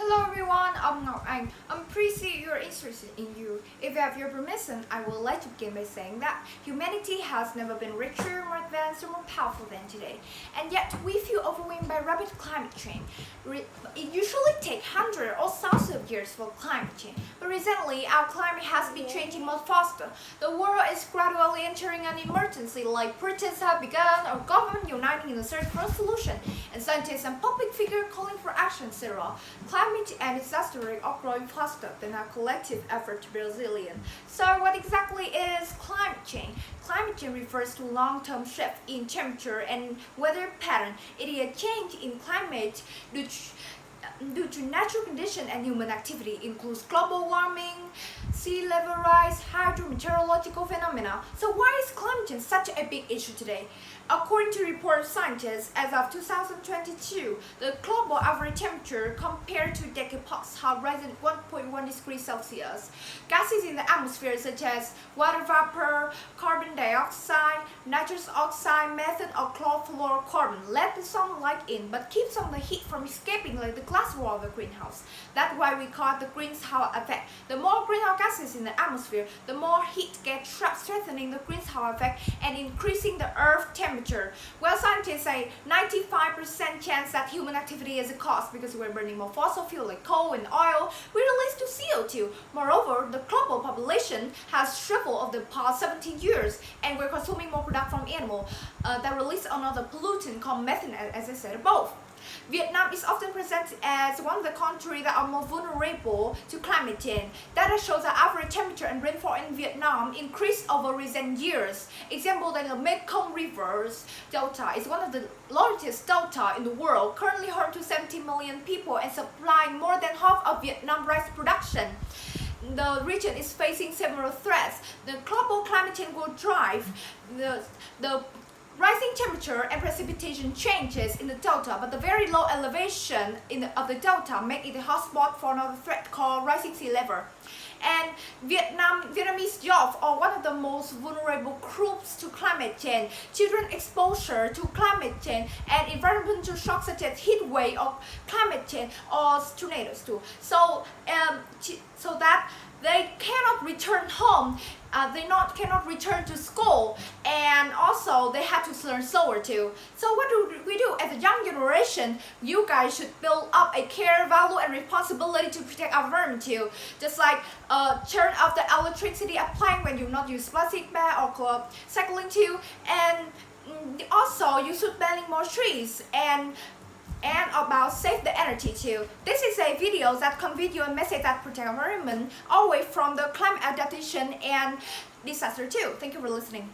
Hello everyone, I'm Ngọc Anh. I'm pretty you're interested in you. If you have your permission, I would like to begin by saying that humanity has never been richer, more advanced, or more powerful than today. And yet we feel overwhelmed by rapid climate change. It usually takes hundreds or thousands of years for climate change. But recently, our climate has been changing much faster. The world is gradually entering an emergency, like protests have begun, or government uniting in the search for a solution, and scientists and public figures calling for action, etc. Climate and disaster rate are growing faster than our collective effort to be resilient. So what exactly is climate change? Climate change refers to long-term shift in temperature and weather pattern. It is a change in climate due to natural conditions and human activity, includes global warming, sea level rise, hydrometeorological phenomena. So why is climate change such a big issue today? According to report of scientists, as of 2022, the global average temperature compared to decade past have risen 1.1 degrees Celsius. Gases in the atmosphere such as water vapor, carbon dioxide, nitrous oxide, methane, or chlorofluorocarbon let the sunlight in but keep some of the heat from escaping like the glass wall of the greenhouse. That's why we call it the greenhouse effect. The more greenhouse gases in the atmosphere, the more heat gets trapped, strengthening the greenhouse effect and increasing the Earth's temperature. Well, scientists say 95% chance that human activity is a cause because we're burning more fossil fuel like coal and oil. We release to CO2. Moreover, the global population has tripled over the past 17 years, and we're consuming more product from animals that release another pollutant called methane, as I said above. Vietnam is often presented as one of the countries that are more vulnerable to climate change. Data shows that average temperature and rainfall in Vietnam increased over recent years. Example that the Mekong River's delta is one of the largest delta in the world, currently home to 70 million people and supplying more than half of Vietnam's rice production. The region is facing several threats. The global climate change will drive the rising temperature and precipitation changes in the delta, but the very low elevation of the delta make it a hotspot for another threat called rising sea level. And Vietnamese youth are one of the most vulnerable groups to climate change. Children exposure to climate change and environmental shocks such as heat wave or climate change or tornadoes too. So that they cannot return home, cannot return to school, and also they have to learn slower too. So what do we do as a young generation? You guys should build up a care, value, and responsibility to protect our environment too. Just like turn off the electricity applying when you not use plastic bag or cycling too, and also you should planting more trees and about save the energy too. This is a video that convey you a message that protect our environment away from the climate adaptation and disaster too. Thank you for listening.